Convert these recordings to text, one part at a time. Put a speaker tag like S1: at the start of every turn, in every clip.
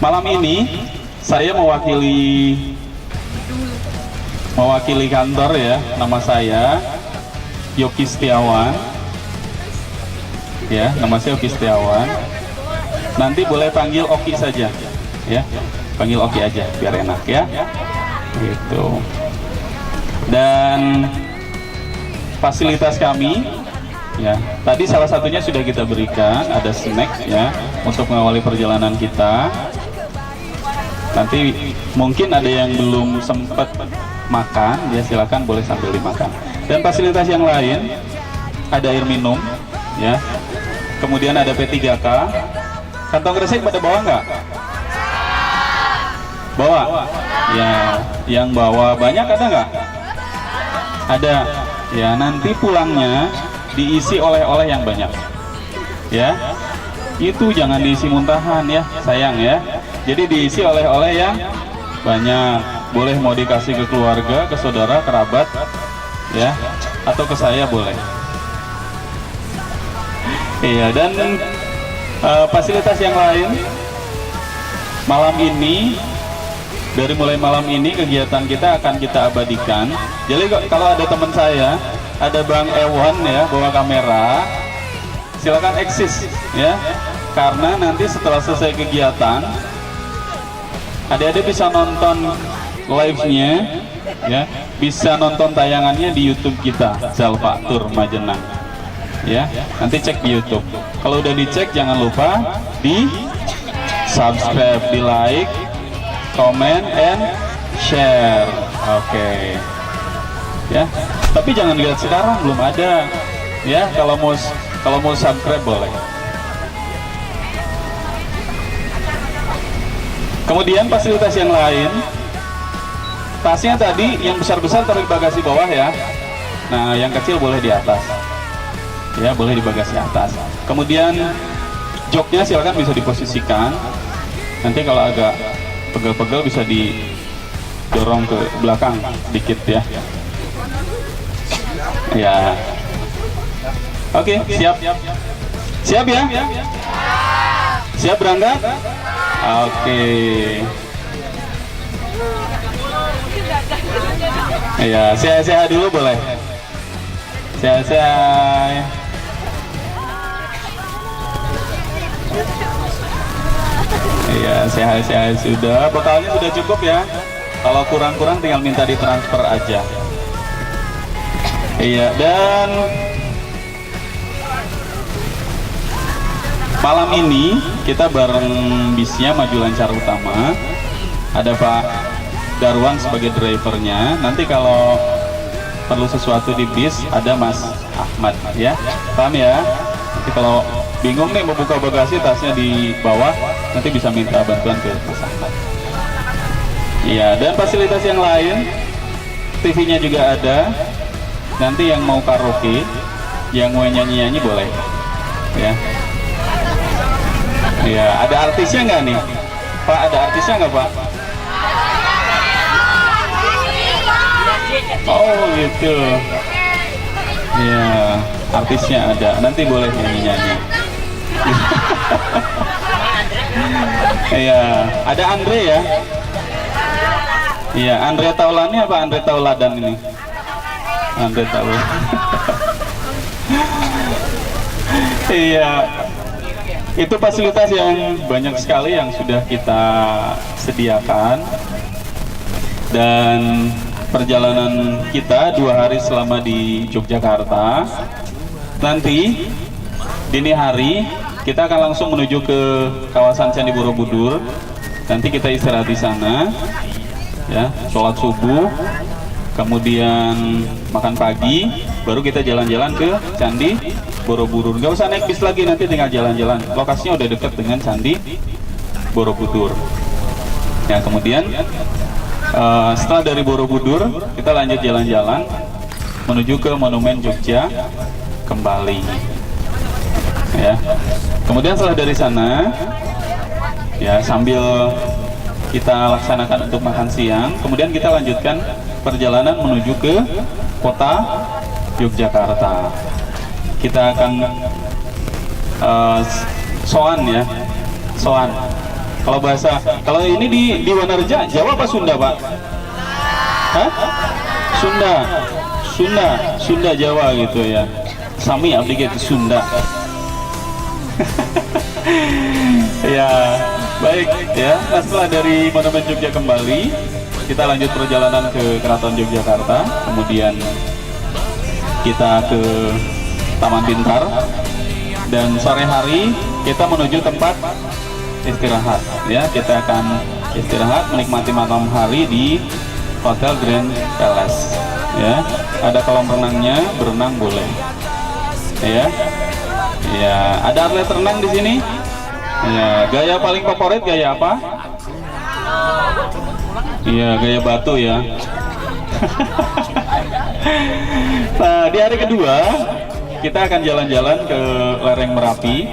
S1: Malam ini saya mewakili kantor ya, nama saya Yogi Setiawan. Ya, nama saya Yogi Setiawan. Nanti boleh panggil Oki saja, ya. Panggil Oki aja biar enak ya. Gitu. Dan fasilitas kami, ya. Tadi salah satunya sudah kita berikan, ada snack ya untuk mengawali perjalanan kita. Nanti mungkin ada yang belum sempat makan, ya silakan boleh sambil dimakan. Dan fasilitas yang lain ada air minum, ya. Kemudian ada P3K. Kantong kresek pada bawa nggak? Bawa? Ya, yang bawa banyak ada nggak? Ada. Ya, nanti pulangnya diisi oleh-oleh yang banyak. Ya, itu jangan diisi muntahan ya, sayang ya. Jadi diisi oleh-oleh yang banyak. Boleh mau dikasih ke keluarga, ke saudara, kerabat, ya, atau ke saya boleh. Iya, dan fasilitas yang lain malam ini, dari mulai malam ini kegiatan kita akan kita abadikan. Jadi kalau ada teman saya, ada Bang Ewan ya bawa kamera, silakan eksis ya, karena nanti setelah selesai kegiatan adik-adik bisa nonton live-nya ya, bisa nonton tayangannya di YouTube kita, Zalfa Tour Majenang ya. Nanti cek di YouTube. Kalau udah dicek jangan lupa di subscribe, di like, comment, and share. Oke. Ya, tapi jangan lihat sekarang, belum ada ya. Kalau mau subscribe boleh. Kemudian fasilitas yang lain, tasnya tadi yang besar-besar taruh di bagasi bawah ya. Nah, yang kecil boleh di atas. Ya, boleh di bagasi atas. Kemudian joknya silakan bisa diposisikan. Nanti kalau agak pegel-pegel bisa didorong ke belakang dikit ya. Ya. Oke, siap. Siap ya? Siap berangkat? Oke. Ya, sehat-sehat dulu boleh. Sehat-sehat. Iya, sehat-sehat sudah. Bekalnya sudah cukup ya. Kalau kurang-kurang tinggal minta ditransfer aja. Iya, dan malam ini kita bareng bisnya Maju Lancar Utama. Ada Pak Darwan sebagai drivernya. Nanti kalau perlu sesuatu di bis ada Mas Ahmad ya. Paham ya? Nanti kalau bingung nih mau buka bagasi, tasnya di bawah, nanti bisa minta bantuan ke Mas Ahmad. Iya, dan fasilitas yang lain, TV-nya juga ada. Nanti yang mau karaoke, yang mau nyanyi-nyanyi boleh. Ya. Iya, ada artisnya nggak nih? Pak, ada artisnya nggak Pak? Oh gitu. Iya, artisnya ada. Nanti boleh nyanyi-nyanyi. Iya, ada Andre ya. Iya, Andre Taulani apa Andre Tauladan ini? Andre Tauladan. Iya, itu fasilitas yang banyak sekali yang sudah kita sediakan. Dan perjalanan kita 2 hari selama di Yogyakarta. Nanti dini hari kita akan langsung menuju ke kawasan Candi Borobudur. Nanti kita istirahat di sana, ya, sholat subuh, kemudian makan pagi, baru kita jalan-jalan ke Candi Borobudur. Gak usah naik bis lagi, nanti tinggal jalan-jalan. Lokasinya udah dekat dengan Candi Borobudur. Ya, kemudian setelah dari Borobudur kita lanjut jalan-jalan menuju ke Monumen Jogja kembali. Ya. Kemudian setelah dari sana, ya sambil kita laksanakan untuk makan siang, kemudian kita lanjutkan perjalanan menuju ke kota Yogyakarta. Kita akan soan ya, soan Kalau bahasa, kalau ini di Wanarja, Jawa apa Sunda, Pak? Hah? Sunda, Sunda, Sunda Jawa gitu ya. Sami abdi gitu Sunda. Ya, baik ya. Nah, setelah dari Monumen Jogja kembali, kita lanjut perjalanan ke Keraton Yogyakarta, kemudian kita ke Taman Bintar, dan sore hari kita menuju tempat istirahat ya. Kita akan istirahat menikmati malam hari di Hotel Grand Palace ya. Ada kolam renangnya, berenang boleh ya. Ya, ada atlet renang di sini. Ya, gaya paling favorit gaya apa? Iya, gaya batu ya. Nah, di hari kedua kita akan jalan-jalan ke lereng Merapi.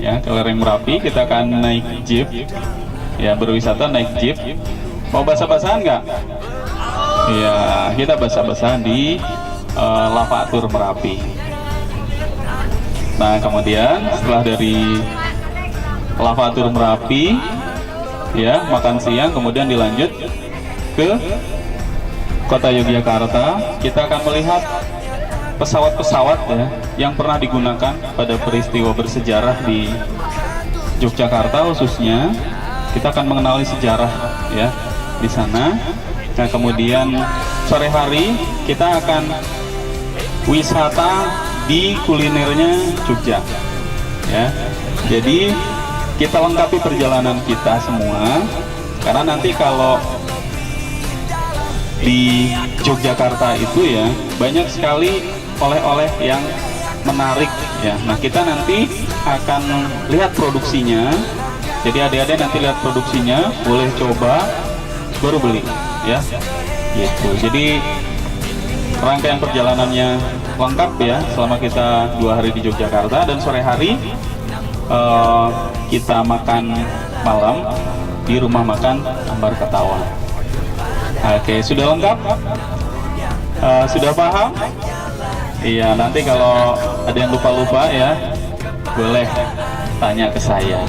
S1: Ya, ke lereng Merapi kita akan naik jeep. Ya, berwisata naik jeep. Mau basah-basahan nggak? Ya, kita basah-basahan di Lavatur Merapi. Nah, kemudian setelah dari Lavatur Merapi, ya, makan siang, kemudian dilanjut ke Kota Yogyakarta. Kita akan melihat pesawat-pesawat ya yang pernah digunakan pada peristiwa bersejarah di Yogyakarta khususnya. Kita akan mengenali sejarah ya di sana. Nah, kemudian sore hari kita akan wisata di kulinernya Jogja ya. Jadi kita lengkapi perjalanan kita semua, karena nanti kalau di Yogyakarta itu ya banyak sekali oleh-oleh yang menarik ya. Nah, kita nanti akan lihat produksinya. Jadi adik-adik nanti lihat produksinya, boleh coba baru beli ya gitu. Jadi rangkaian perjalanannya lengkap ya selama kita 2 hari di Yogyakarta, dan sore hari kita makan malam di rumah makan Ambar Ketawa. Oke, sudah lengkap? Sudah paham? Iya, nanti kalau ada yang lupa-lupa ya boleh tanya ke saya.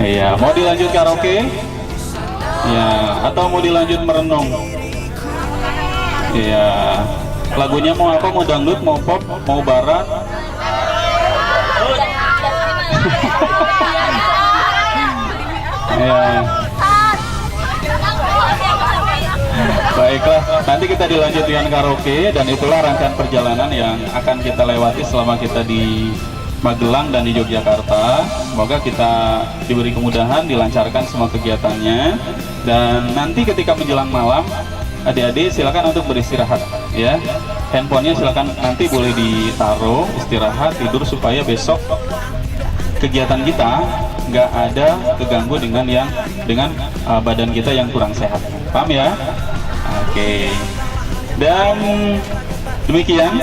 S1: Iya, mau dilanjut karaoke? Ya, atau mau dilanjut merenung? Iya, lagunya mau apa? Mau dangdut, mau pop, mau barat? Ya. Baiklah, nanti kita dilanjut dengan karaoke, dan itulah rangkaian perjalanan yang akan kita lewati selama kita di Magelang dan di Yogyakarta. Semoga kita diberi kemudahan, dilancarkan semua kegiatannya, dan nanti ketika menjelang malam, adik-adik silakan untuk beristirahat ya. Handphonenya silakan nanti boleh ditaruh, istirahat, tidur, supaya besok kegiatan kita nggak ada keganggu dengan badan kita yang kurang sehat. Paham ya? Oke. Dan demikian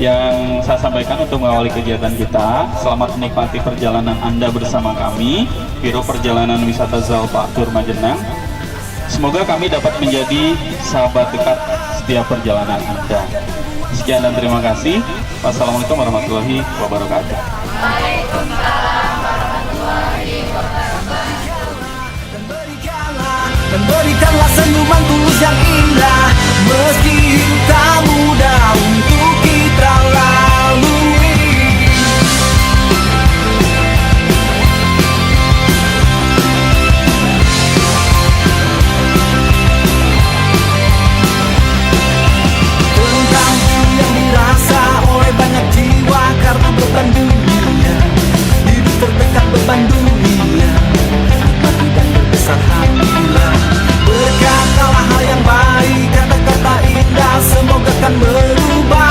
S1: yang saya sampaikan untuk mengawali kegiatan kita. Selamat menikmati perjalanan Anda bersama kami, Biro Perjalanan Wisata Zalpatur Majenang. Semoga kami dapat menjadi sahabat dekat setiap perjalanan Anda. Sekian dan terima kasih. Wassalamualaikum warahmatullahi wabarakatuh.
S2: Dan berikanlah senyuman tulus yang indah, meski tak mudah untuk kita lalui. Tentang yang dirasa oleh banyak jiwa karena beban dunia, hidup tertekan beban dunia, mati dan berbesar hatilah. Berkatalah hal yang baik, kata-kata indah, semoga kan berubah.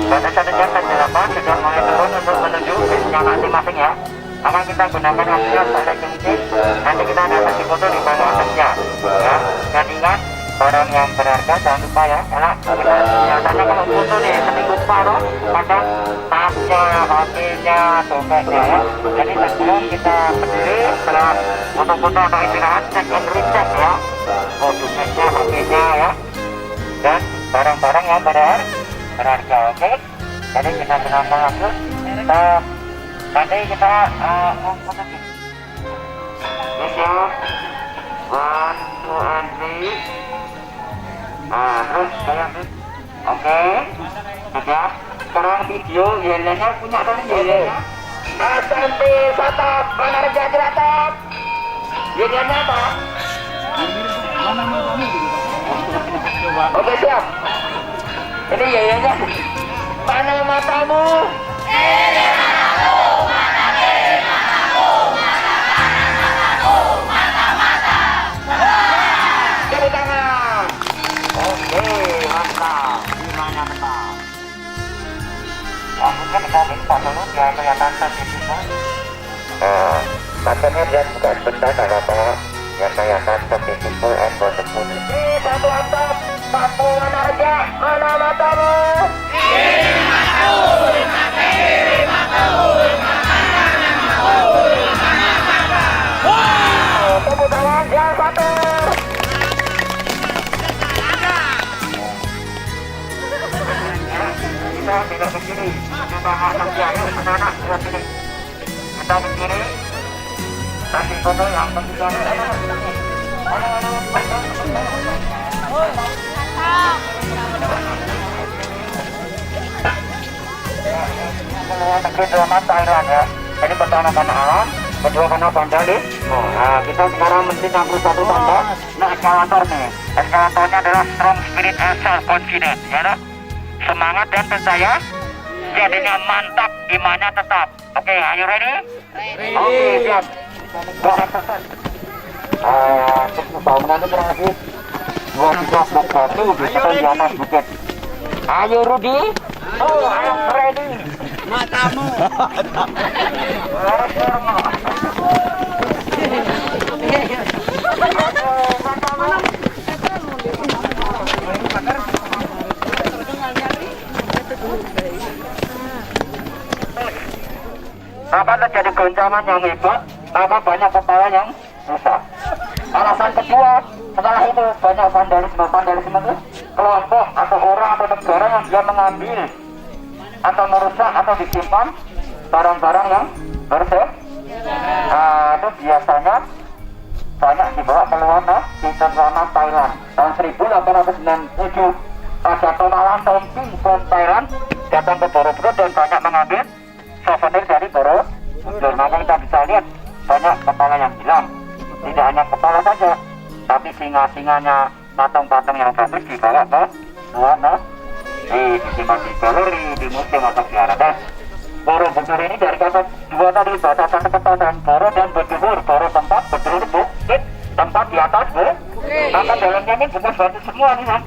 S3: pada saat jam 8 sudah mulai turun untuk menuju bisnya masing-masing ya. Akan kita gunakan hasilnya pada kunci. Nanti kita ada saksi foto di bawah atasnya ya. Dan ingat, barang yang berharga jangan lupa ya, karena kita biasanya kalau foto nih seminggu separuh pada tasnya, HP-nya, dompetnya ya. Jadi sebelum kita berdiri, setelah foto-foto atau istirahat, cek and recheck ya, dompetnya, HP-nya ya, dan barang-barang yang berharga. Oke, jadi kita gunakan langsung. Nanti kita foto ini. Bisa 1, 2, and 3. Terus saya ambil. Oke, sudah. Sekarang video yelenya punya kan yelenya. SMP Satap, mana Raja Jeratap? Yelenya apa? Oke, siap. Ini yelenya. Mana matamu? Tepuk tangan. Oke, mantap. Gimana mantap? Maksudnya kita minta dulu biar kelihatan sertifikat. Maksudnya dia buka sebentar kalau apa yang kelihatan sertifikat and bonus. Satu atap, satu mana aja, mana matamu? Tepuk tangan yang satu. Kita tidak begini, kita akan jaya anak-anak buat ini. Kita begini, kasih foto yang ketiga. Negeri drama Thailand ya. Jadi pertama karena alam, kedua karena vandalis. Nah, kita sekarang mesti 61 tanda. Nah, eskalator nih. Eskalatornya adalah strong spirit and self confidence, ya no? Semangat dan percaya, jadinya mantap, imannya tetap. Oke, are you ready? Oke, siap. Bangunan itu terakhir 231 di atas bukit. Ayo Rudy. Oh, I'm ready. Matamu. Apa terjadi goncangan yang hebat? Apa banyak kepala yang rusak? Alasan kedua, setelah itu banyak vandalisme. Vandalisme itu kelompok atau orang atau negara yang dia mengambil atau merusak atau disimpan barang-barang yang bersih. Nah, itu biasanya banyak dibawa keluar di drama Thailand tahun 1897. Raja Tomalan Tomping from Thailand datang ke Borobudur dan banyak mengambil souvenir dari Borobudur. Maka kita bisa lihat banyak kepala yang hilang. Tidak hanya kepala saja, tapi singa-singanya, patung-patung yang bagus dibawa ke luar disimpan di galeri, di museum atau ziarah. Dan Borobudur ini dari kata dua tadi, bahasa satu kata dan Boro dan Beduhur. Boro tempat, Beduhur bukit, tempat di atas bukit. Maka dalamnya ini bukan batu semua nih kan.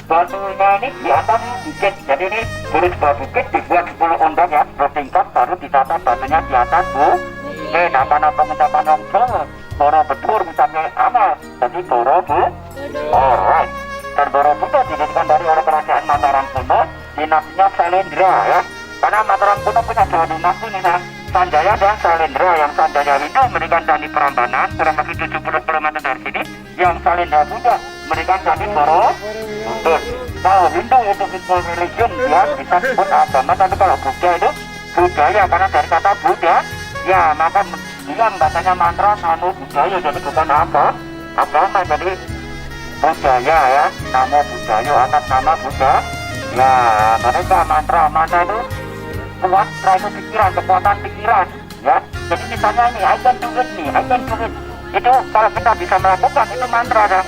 S3: Batunya ini di atas bukit. Jadi ini dari sebuah bukit dibuat 10 ondang ya, bertingkat baru ditata batunya di atas bukit. Pengucapan yang Jawa Borobudur misalnya amal, jadi Borobudur. Alright. Dan Borobudur didirikan dari oleh kerajaan Mataram kuno, dinastinya Sailendra ya. Karena Mataram kuno punya dua dinasti nih kan, Sanjaya dan Sailendra. Yang Sanjaya itu memberikan candi Prambanan kurang lebih 70 km dari sini. Yang Sailendra juga memberikan candi Borobudur. Kalau Hindu itu people religion ya, bisa disebut agama, tapi kalau Buddha itu budaya, karena dari kata Buddha ya, maka bilang katanya mantra namo budaya, jadi bukan agama, jadi budaya ya, namo budaya atas nama Buddha ya. Mereka mantra itu kuat, itu pikiran, kekuatan pikiran ya. Jadi misalnya ini I can do it nih, I can do it, itu kalau kita bisa melakukan itu mantra kan.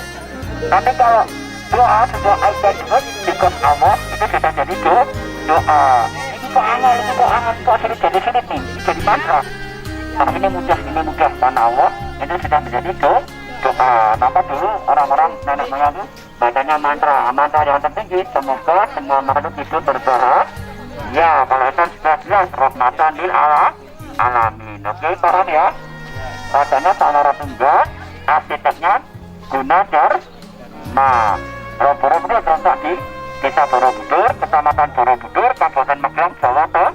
S3: Tapi kalau doa sudah I can do it because Allah, itu sudah jadi doa. Ini kok angan, kok sulit jadi mantra. Nah, ini mudah karena Allah itu sudah menjadi doa. maka dulu orang-orang nenek moyang itu bacanya mantra yang tertinggi, semoga semua makhluk hidup berbahagia. Kalau itu sudah jelas rahmatan lil alamin. Oke, paham ya? Rajanya Sanara Tunggal, arsiteknya Gunajar. Nah, Borobudur terletak di Desa Borobudur, Kecamatan Borobudur, Kabupaten Magelang, Jawa Tengah.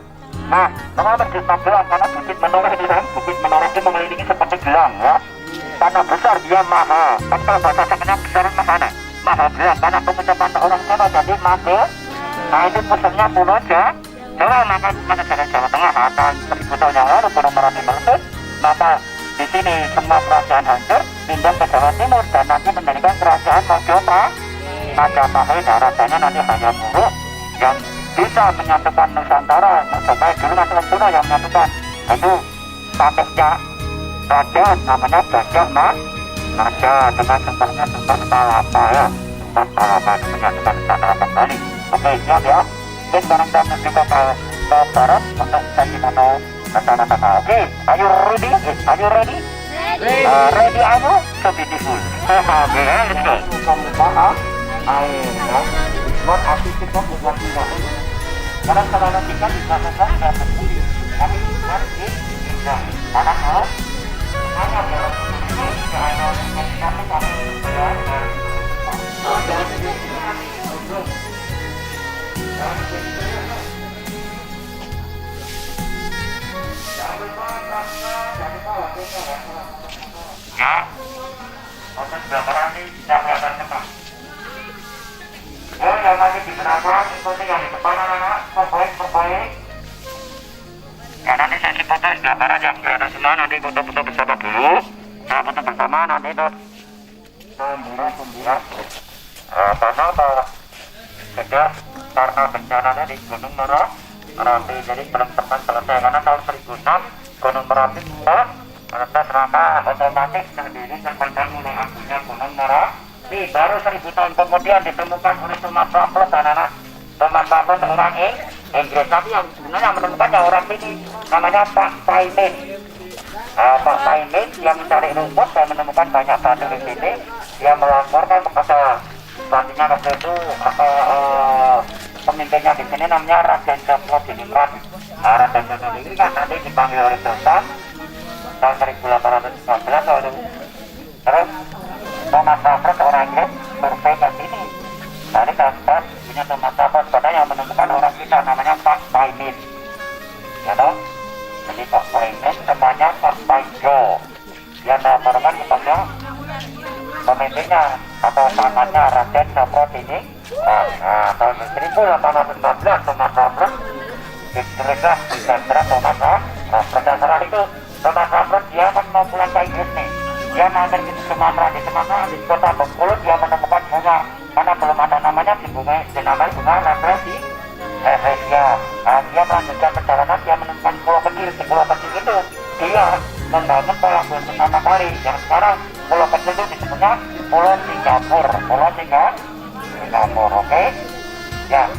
S3: Nah, kenapa Desa Magelang? Karena Bukit Menoreh itu kan, Bukit Menoreh itu mengelilingi seperti gelang ya. Karena besar dia maha, kan kalau bahasa sebenarnya besar mahana, maha gelang. Karena pengucapan orang Jawa jadi mage. Nah, itu pusatnya Pulau Jawa, maka Jawa Tengah akan 1000 tahun yang lalu Gunung Merapi meletus. Maka di sini semua kerajaan hancur, pindah ke Jawa Timur dan nanti mendirikan kerajaan Majapahit. Rasanya nanti hanya buruk yang bisa menyatukan Nusantara. Supaya dulu nanti kuno yang menyatukan itu statusnya raja namanya Gajah Mada dengan sembahnya sembah Palapa ya. Sembah Palapa itu menyatukan Nusantara kembali. Oke, siap ya. Oke, sekarang kita menuju ke barat untuk sesi foto bersama-sama. Oke, are you ready? Are you ready? Ready anu? So beautiful. Oke, let's go. Pembukaan air ya. Buat aktivitas buat tidak. Karena kalau nanti kan bisa dapat budi. Tapi bukan di tidak. Karena kalau hanya dalam ini tidak ada yang kita ya. Ya, untuk gambaran ini bisa kelihatan cepat. Oh, yang masih di belakang ikuti yang di depan anak-anak, perbaik. Ya, nanti sesi foto gambaran yang di atas semua nanti foto-foto bersama dulu. Saya foto bersama nanti itu pembuat karena sudah karena bencananya di Gunung Merapi, jadi belum sempat selesai karena tahun 1006 Gunung Merapi meletus, maka otomatis sendiri terbentuk mulai abunya Gunung Merapi. Baru 1000 tahun kemudian ditemukan oleh Thomas Raffles, anak-anak. Thomas Raffles orang Inggris, tapi yang sebenarnya menemukannya orang sini namanya Pak Paimin. Pak Paimin yang mencari rumput dan menemukan banyak batu di sini. Dia melaporkan kepada selanjutnya waktu itu pemimpinnya di sini namanya Raden Djoko. Raden Djoko ini kan nanti dipanggil oleh Sultan tahun 1819 lalu. Terus Thomas Raffles orang Inggris survei ke sini. Tadi kan punya Thomas Raffles pada yang menemukan orang kita namanya Pak Paimin. Ya toh? Jadi Pak Paimin temannya Pak Paijo. Dia melaporkan kepada pemimpinnya atau pamannya Raden Djoko ini. Nah, tahun 1814 Thomas Raffles diserahkan di sentra Thomas Raffles. Berdasarkan itu Thomas Raffles dia mau pulang ke Inggris nih. Dia mampir di Sumatera, di kota Bengkulu. Dia menemukan bunga karena belum ada namanya di bunga, dinamai bunga Raffles di Indonesia. Dia melanjutkan perjalanan, dia menemukan pulau kecil. Di pulau kecil itu dia membangun pelabuhan pertama kali yang sekarang pulau kecil itu disebutnya Pulau Singapura. Pulau Singapura, oke? Ya.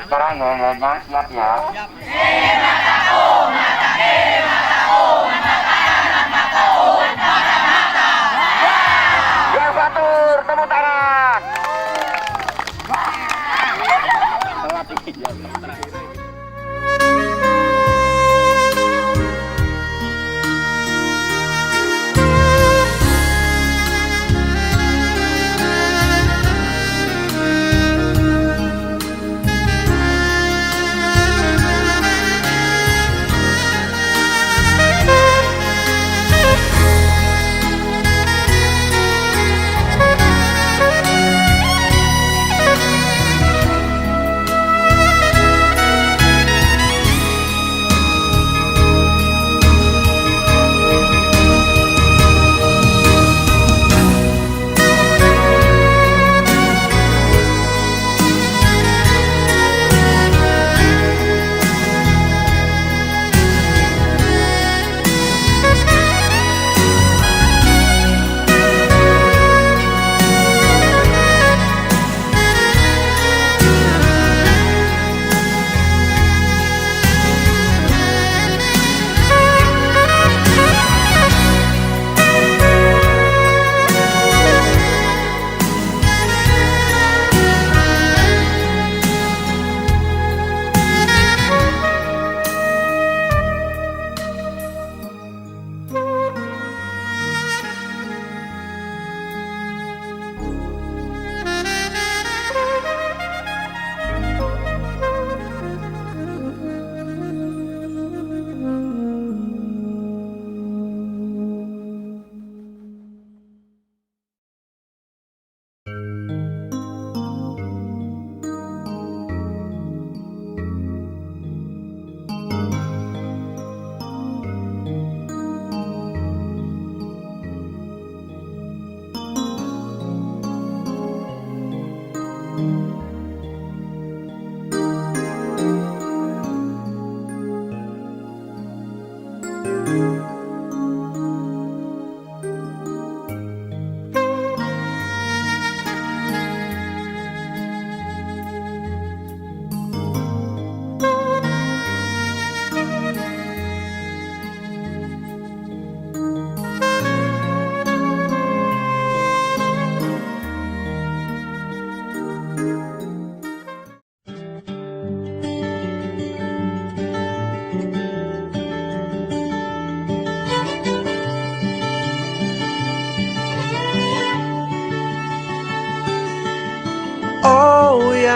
S3: Sekarang nyanyinya siap ya. Ya Fatur, tepuk tangan.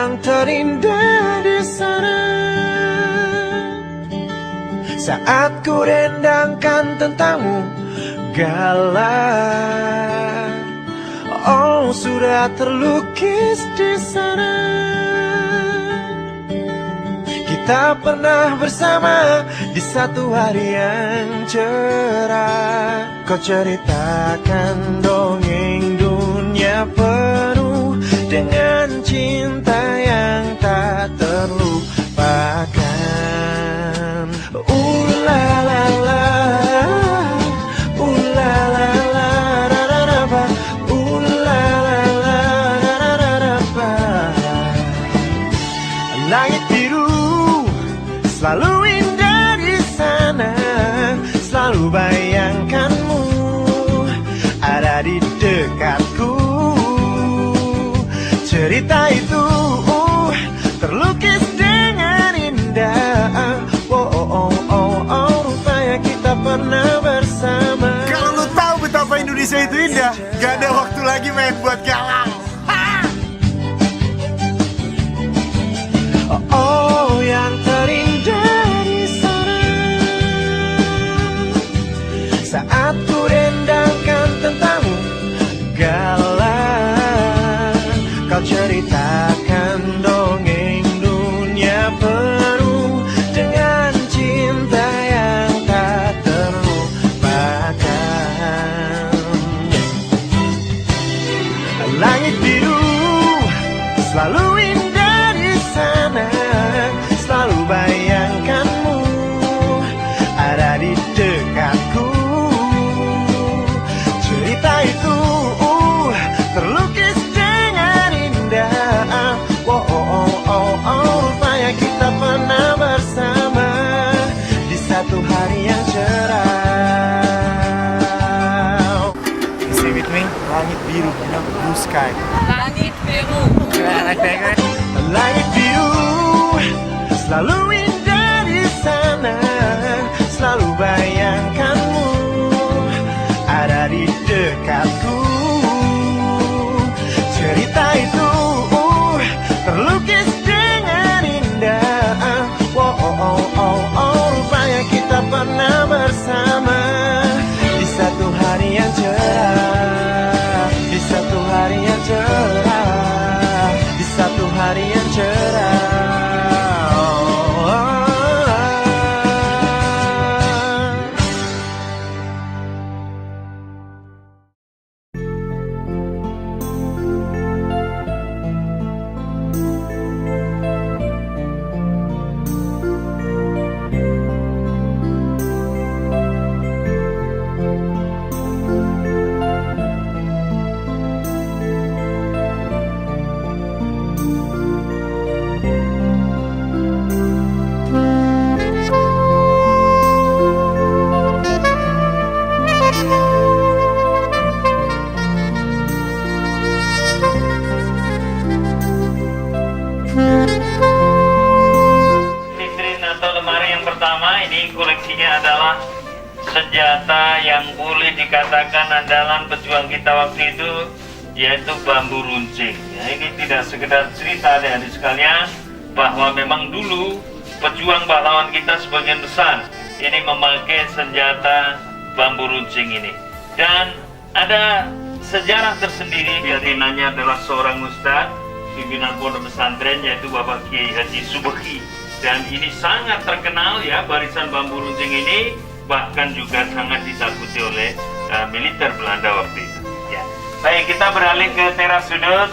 S2: yang terindah di sana. Saat ku rendangkan tentangmu, galah, oh sudah terlukis di sana. Kita pernah bersama di satu hari yang cerah. Kau ceritakan dongeng dunia penuh dengan cinta yang tak terlupakan. La la la, la la la, ra ra ra ba, la la la, ra ra ra ba. Langit biru selalu indah di sana, selalu bayangkanmu ada di dekatku. Cerita itu terlukis dengan indah. Oh, oh, oh, oh, oh, rupanya kita pernah bersama.
S4: Kalau lu tahu betapa Indonesia itu indah, gak ada waktu lagi main buat galau.
S2: Oh, oh, yang terindah di sana. Saat ku rendangkan tentangmu, galah, kau ceritakan dongeng dunia penuh dengan cinta yang tak terlupakan. Langit biru selalu indah di sana, selalu bayangkanmu ada di dekatku. Cerita itu terlukis dengan indah. Oh, oh, oh, oh, oh, rupanya kita pernah bersama di satu hari yang cerah.
S4: Say with me, langit biru, blue sky.
S5: Langit biru.
S2: Langit biru selalu indah di sana, selalu bayangkanmu ada di dekatku. Cerita itu terlukis dengan indah. Oh, oh, oh, oh, oh, rupanya kita pernah bersama di satu hari yang cerah, di satu hari yang cerah, di satu hari yang cerah. Oh, oh, oh.
S6: Vitrin atau lemari yang pertama ini koleksinya adalah senjata yang boleh dikatakan andalan pejuang kita waktu itu, yaitu bambu runcing. Ya, ini tidak sekedar cerita adik-adik sekalian bahwa memang dulu pejuang pahlawan kita sebagian besar ini memakai senjata bambu runcing ini. Dan ada sejarah tersendiri. Pimpinannya adalah seorang ustadz pimpinan pondok pesantren, yaitu Bapak Kiai Haji Subeki. Dan ini sangat terkenal ya, barisan bambu runcing ini bahkan juga sangat ditakuti oleh militer Belanda waktu itu. Ya. Baik, kita beralih ke teras sudut.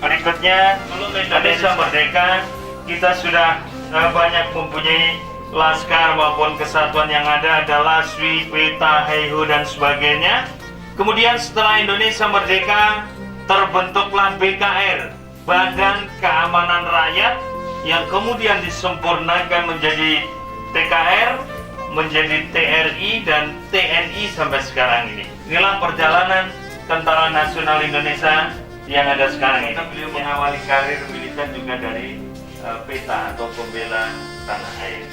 S6: Berikutnya, sebelum Indonesia merdeka, kita sudah banyak mempunyai laskar maupun kesatuan yang ada Laswi, Peta, Heihu dan sebagainya. Kemudian setelah Indonesia merdeka, terbentuklah BKR, Badan Keamanan Rakyat, yang kemudian disempurnakan menjadi TKR, menjadi TRI dan TNI sampai sekarang ini. Inilah perjalanan Tentara Nasional Indonesia yang ada sekarang ini. Beliau mengawali karir militer juga dari PETA atau Pembela Tanah Air.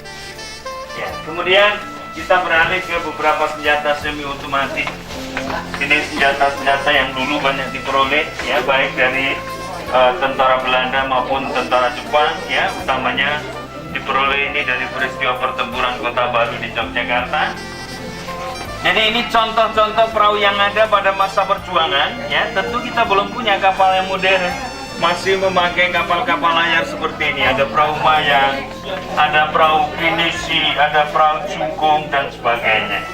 S6: Ya, kemudian kita beralih ke beberapa senjata semi otomatis. Ini senjata-senjata yang dulu banyak diperoleh, ya, baik dari tentara Belanda maupun tentara Jepang, ya, utamanya diperoleh ini dari peristiwa pertempuran Kota Baru di Yogyakarta. Jadi ini contoh-contoh perahu yang ada pada masa perjuangan, ya. Tentu kita belum punya kapal yang modern, masih memakai kapal-kapal layar seperti ini. Ada perahu mayang, ada perahu pinisi, ada perahu cungkung dan sebagainya.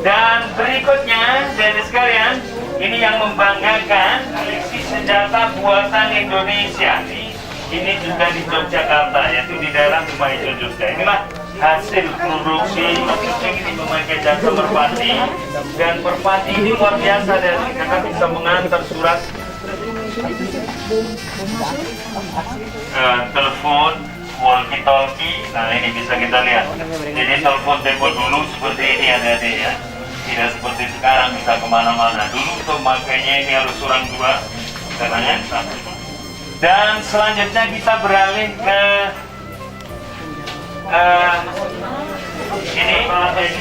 S6: Dan berikutnya, dari sekalian, ini yang membanggakan, koleksi senjata buatan Indonesia. Ini juga di Yogyakarta, yaitu di daerah Rumah Hijau Jogja. Inilah hasil produksi ini memakai jasa merpati, dan merpati ini luar biasa dan karena bisa mengantar surat, telepon, walkie-talkie. Nah, ini bisa kita lihat. Jadi telepon tempo dulu seperti ini adik-adik, ya. Tidak seperti sekarang bisa kemana-mana. Dulu untuk makanya ini harus orang dua, sekarang satu. Dan selanjutnya kita beralih ke ini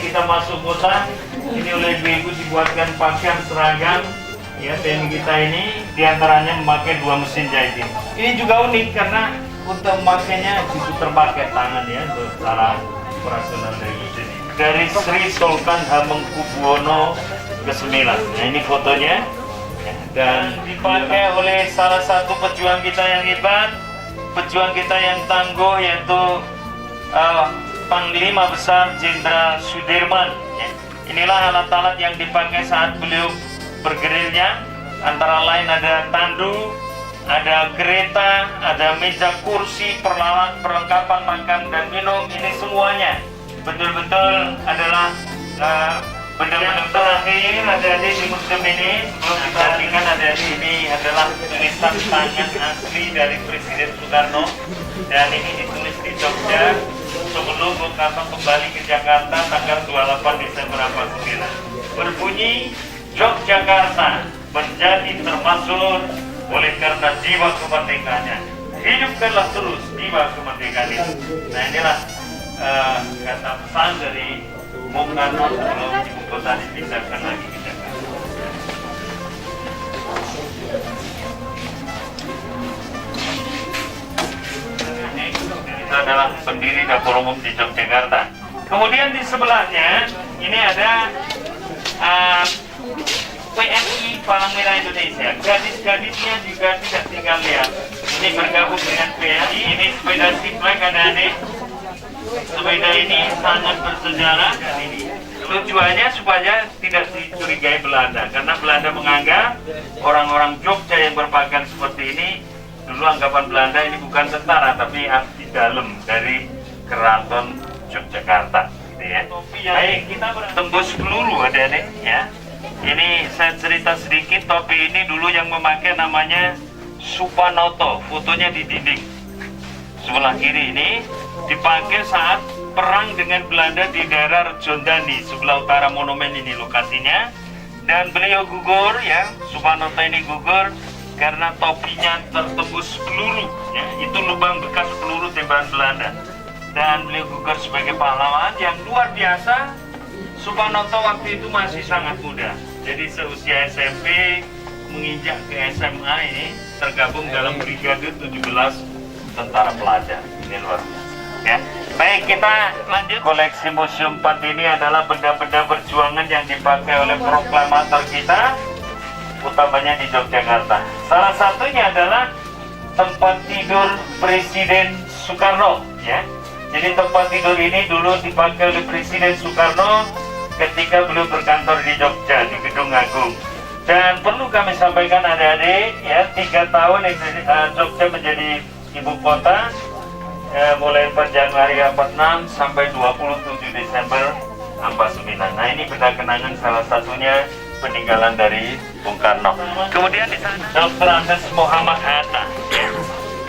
S6: kita masuk kota. Ini oleh ibu dibuatkan pakaian seragam, ya, TNI kita ini diantaranya memakai 2 mesin jahit ini. Ini juga unik karena untuk memakainya diputar pakai tangan, ya, untuk cara operasional dari mesin ini. Dari Sri Sultan Hamengkubuwono ke-9. Nah, ini fotonya, ya, dan dipakai oleh salah satu pejuang kita yang hebat, pejuang kita yang tangguh, yaitu Panglima Besar Jenderal Sudirman, ya. Inilah alat-alat yang dipakai saat beliau bergerilya, antara lain ada tandu, ada kereta, ada meja kursi, perlengkapan makan dan minum. Ini semuanya betul-betul adalah benda-benda terakhir adik-adik di museum ini. Sebelum diperhatikan adik-adik, ini adalah tulisan tangan asli dari Presiden Soekarno, dan ini ditulis di Jogja sebelum Bung Karno kembali ke Jakarta tanggal 28 Desember 49. Berbunyi, Yogyakarta menjadi termasuk oleh karena jiwa kemerdekaannya. Hidupkanlah terus jiwa kemerdekaan itu. Nah, inilah kata pesan dari Bung Karno sebelum ibu kota dipindahkan lagi ke Jakarta. Itu adalah pendiri dapur umum di Yogyakarta. Kemudian di sebelahnya ini ada PMI Palang Merah Indonesia. Gadis-gadisnya juga tidak tinggal diam. Ini bergabung dengan PMI. Ini sepeda Siplek adik-adik. Sepeda ini sangat bersejarah, dan ini tujuannya supaya tidak dicurigai Belanda, karena Belanda menganggap orang-orang Jogja yang berpakaian seperti ini, dulu anggapan Belanda ini bukan tentara tapi abdi dalam dari Keraton Yogyakarta, gitu ya. Baik, kita tembus peluru adik-adik, ya. Ini saya cerita sedikit, topi ini dulu yang memakai namanya Supanoto, fotonya di dinding sebelah kiri ini, dipakai saat perang dengan Belanda di daerah Rejondani, sebelah utara monumen ini lokasinya. Dan beliau gugur, ya, Supanoto ini gugur karena topinya tertembus peluru, ya, itu lubang bekas peluru tembakan Belanda. Dan beliau gugur sebagai pahlawan yang luar biasa. Supanoto waktu itu masih sangat muda, jadi seusia SMP menginjak ke SMA ini tergabung dalam Brigade 17 Tentara Pelajar. Ini luar biasa, ya. Baik, kita lanjut. Koleksi Museum 4 ini adalah benda-benda perjuangan yang dipakai oleh proklamator kita, utamanya di Yogyakarta. Salah satunya adalah tempat tidur Presiden Soekarno, ya. Jadi tempat tidur ini dulu dipakai oleh Presiden Soekarno ketika beliau berkantor di Jogja, di Gedung Agung. Dan perlu kami sampaikan adik-adik, ya, 3 tahun Jogja menjadi ibu kota, mulai 4 Januari 46 sampai 27 Desember 49. Nah, ini benda kenangan, salah satunya peninggalan dari Bung Karno. Kemudian di sana Dr. Andes Muhammad Hatta.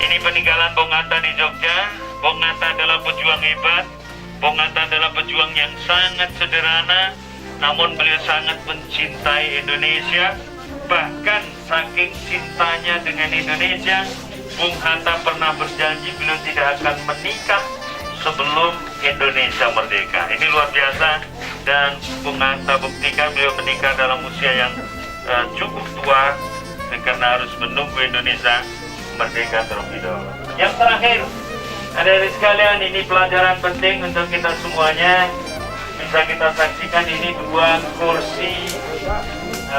S6: Ini peninggalan Bung Hatta di Jogja. Bung Hatta adalah pejuang hebat. Bung Hatta adalah pejuang yang sangat sederhana, namun beliau sangat mencintai Indonesia. Bahkan saking cintanya dengan Indonesia, Bung Hatta pernah berjanji beliau tidak akan menikah sebelum Indonesia merdeka. Ini luar biasa, dan Bung Hatta buktikan beliau menikah dalam usia yang cukup tua karena harus menunggu Indonesia merdeka terlebih dahulu. Yang terakhir, adik-adik sekalian, ini pelajaran penting untuk kita semuanya. Bisa kita saksikan ini dua kursi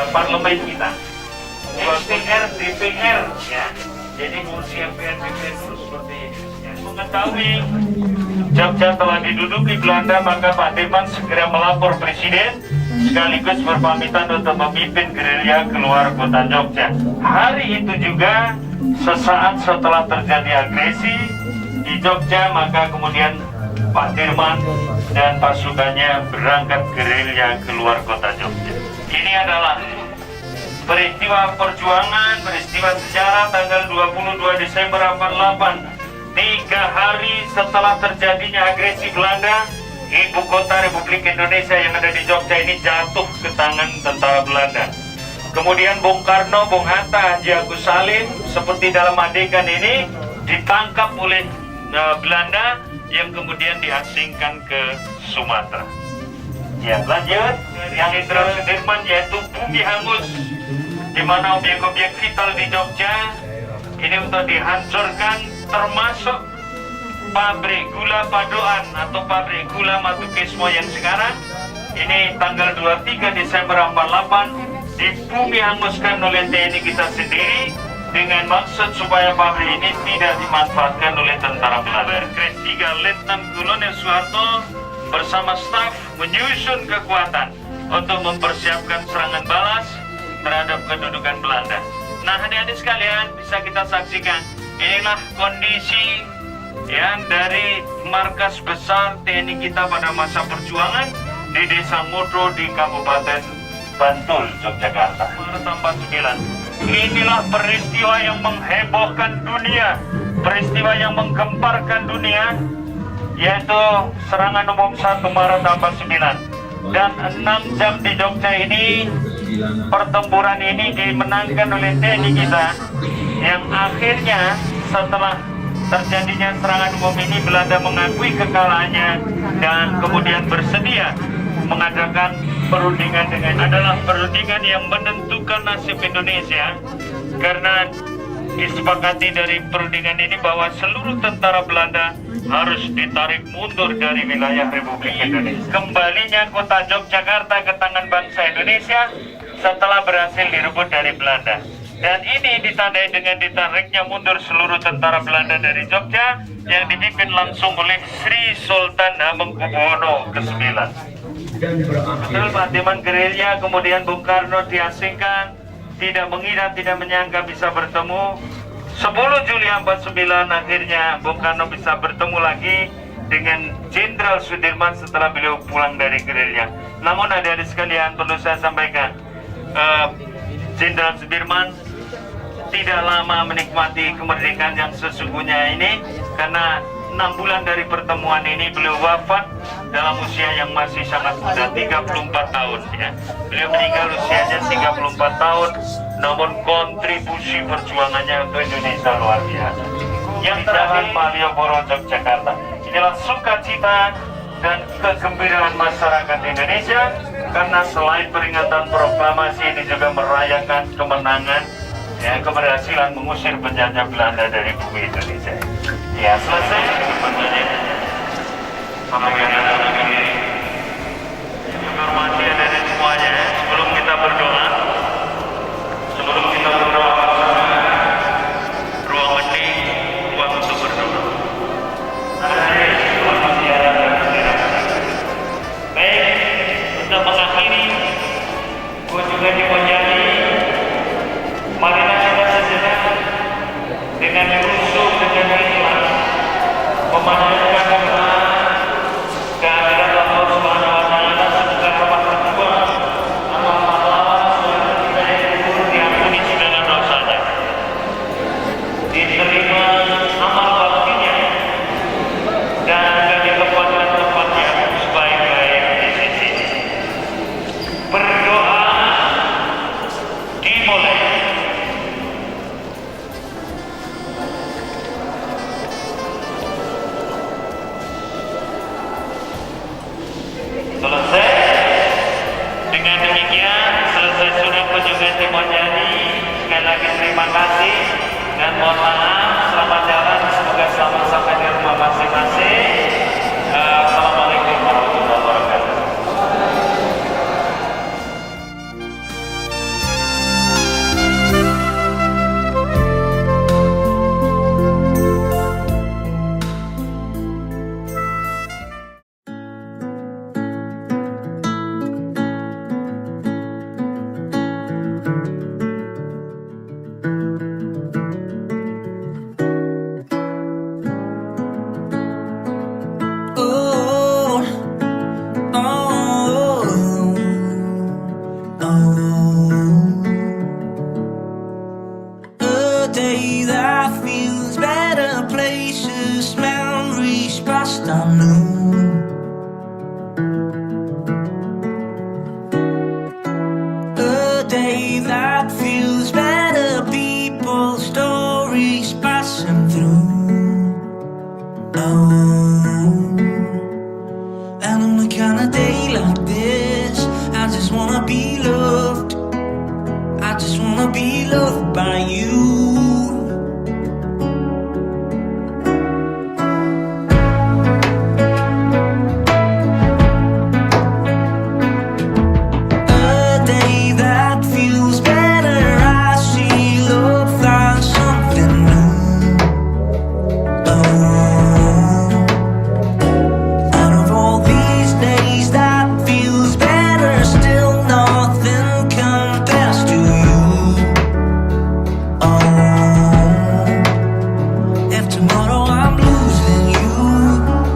S6: parlemen kita, MPR, DPR, ya. Jadi kursi MPR, DPR dulu seperti ini. Ya. Mengetahui Jogja telah diduduki Belanda, maka Pak Dirman segera melapor Presiden sekaligus berpamitan untuk memimpin gerilya keluar kota Jogja. Hari itu juga sesaat setelah terjadi agresi di Jogja, maka kemudian Pak Dirman dan pasukannya berangkat gerilya keluar kota Jogja. Ini adalah peristiwa perjuangan, peristiwa sejarah tanggal 22 Desember 48. 3 hari setelah terjadinya agresi Belanda, ibu kota Republik Indonesia yang ada di Jogja ini jatuh ke tangan tentara Belanda. Kemudian Bung Karno, Bung Hatta, Haji Agus Salim seperti dalam adegan ini ditangkap oleh Belanda yang kemudian diasingkan ke Sumatera. Ya, lanjut yang Jenderal Sudirman, yaitu bumi hangus, di mana objek-objek vital di Jogja ini untuk dihancurkan, termasuk pabrik gula Padoan atau pabrik gula Matukismo yang sekarang ini tanggal 23 Desember 48 dibumi hanguskan oleh TNI kita sendiri dengan maksud supaya pabrik ini tidak dimanfaatkan oleh tentara Belanda. Kres 3 Letnan Kolonel Soeharto bersama staf menyusun kekuatan untuk mempersiapkan serangan balas terhadap kedudukan Belanda. Nah, adik-adik sekalian, bisa kita saksikan inilah kondisi yang dari markas besar TNI kita pada masa perjuangan di Desa Modro di Kabupaten Bantul, Yogyakarta. Tambah 9. Inilah peristiwa yang menghebohkan dunia, peristiwa yang menggemparkan dunia, yaitu serangan umum 1 Maret 49. Dan 6 jam di Jogja ini, pertempuran ini dimenangkan oleh TNI kita, yang akhirnya setelah terjadinya serangan umum ini Belanda mengakui kekalahannya dan kemudian bersedia mengadakan perundingan adalah perundingan yang menentukan nasib Indonesia, karena disepakati dari perundingan ini bahwa seluruh tentara Belanda harus ditarik mundur dari wilayah Republik Indonesia. Kembalinya kota Yogyakarta ke tangan bangsa Indonesia setelah berhasil direbut dari Belanda. Dan ini ditandai dengan ditariknya mundur seluruh tentara Belanda dari Jogja yang dipimpin langsung oleh Sri Sultan Hamengkubuwono ke-9. Betul, Pak Dirman gerilya, kemudian Bung Karno diasingkan, tidak mengira, tidak menyangka bisa bertemu. 10 Juli 49 akhirnya Bung Karno bisa bertemu lagi dengan Jenderal Sudirman setelah beliau pulang dari gerilya. Namun adik-adik sekalian, perlu saya sampaikan, Jenderal Sudirman tidak lama menikmati kemerdekaan yang sesungguhnya ini, karena 6 bulan dari pertemuan ini beliau wafat dalam usia yang masih sangat muda, 34 tahun ya. Beliau meninggal usianya 34 tahun, namun kontribusi perjuangannya untuk Indonesia luar biasa. Yang terakhir, Malioboro, Yogyakarta. Inilah sukacita dan kegembiraan masyarakat Indonesia, karena selain peringatan proklamasi ini juga merayakan kemenangan, ya, keberhasilan mengusir penjajah Belanda dari bumi Indonesia. Ya, selesai hormati ada semuanya. Sebelum kita berdoa, ruang untuk berdoa. Baik, untuk mengakhiri kunjungan di Ponjani, marilah kita sejenak dengan khusyuk, dengan ikhlas memanjatkan doa kehadirat Allah Subhanahu wa Ta'ala, semoga rahmat Tuhan amal pahala kita yang kubur diampuni segala dosanya, diterima amal baktinya, dan juga ditempatkan tempat yang sebaik-baik di sisi. Berdoa dimulai. lagi terima kasih dan mohon maaf. Selamat jalan, semoga selamat sampai di rumah masing-masing. Assalamualaikum warahmatullahi wabarakatuh.
S5: A day that feels better, places, memories past unknown. A day that feels better, people, stories passing through. Oh, and on a kind of day like this, I just wanna be loved. I just wanna be loved by you. A day that feels better, I see love find something new. Oh, out of all these days that feels better, still nothing compares to you. Oh, if tomorrow I'm losing you,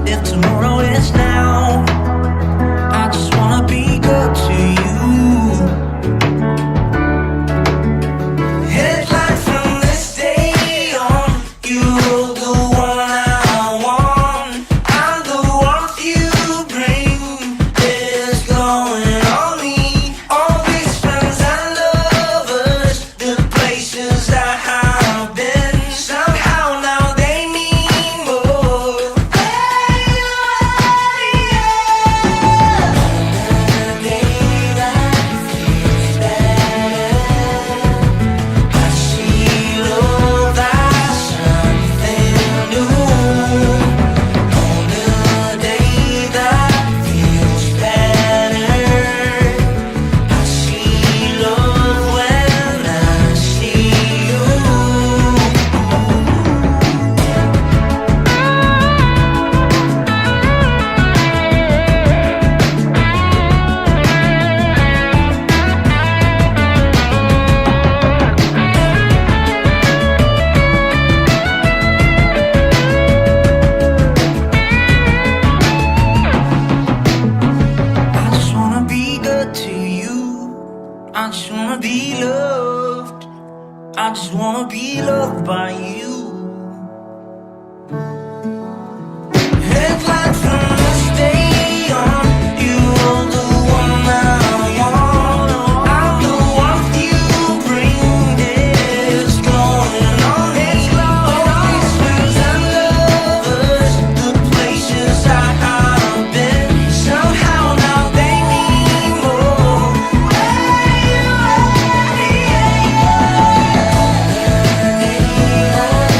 S5: if tomorrow is now, I just wanna be good to you. Headlight from this day on, you're the one I want. I'm the warmth you bring is going on me. All these friends and lovers, the places I have been, somehow now they mean more. I see love as something new. On the day that feels better, I see love when I see you. I just wanna be good to you. I just wanna be loved. I just wanna be loved by you. Headlight from this day on, you're the one I want. I'm the warmth you bring is glowing on me. All these friends and lovers, the places I have been, somehow now they mean more. On the day that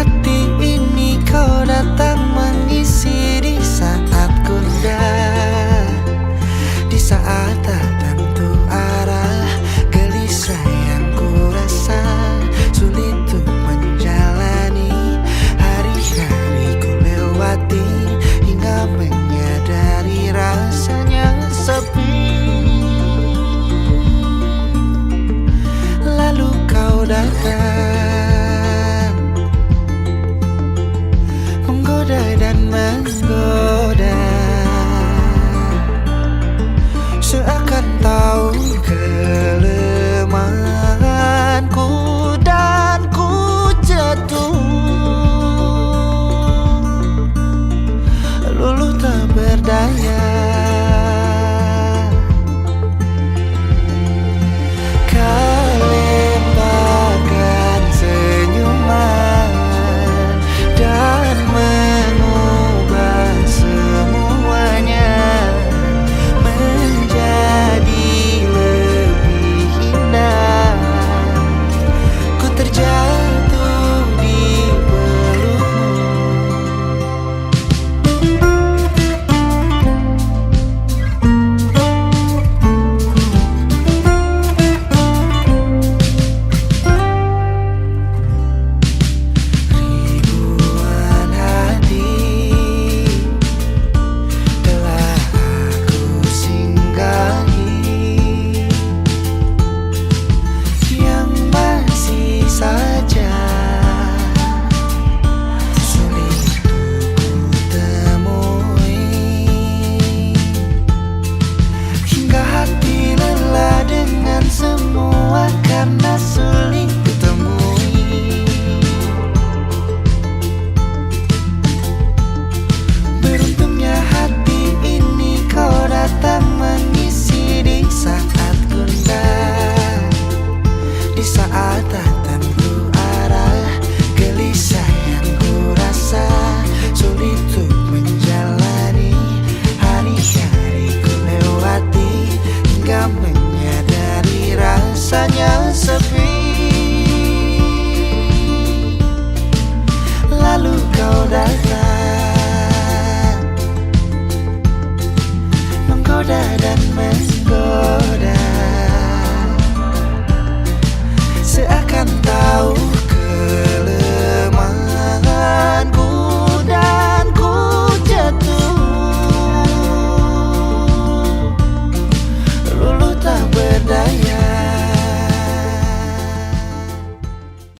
S2: hati ini kau datang mengisi di saat gundah, di saat tak tentu arah, gelisah yang ku rasa, sulit untuk menjalani hari-hari ku lewati, hingga menyadari rasanya sepi. Lalu kau datang, menggoda dan menggoda, seakan tahu kelemahanku dan ku jatuh, luluh tak berdaya. Karena sulit ditemui, beruntungnya hati ini kau datang mengisi di saat gundah, di saat tak tentu arah, gelisah yang ku rasa, sulit untuk menjalani hari-hari ku lewati, hingga menyadari rasanya sepi. Lalu kau datang, menggoda dan menggoda, seakan tahu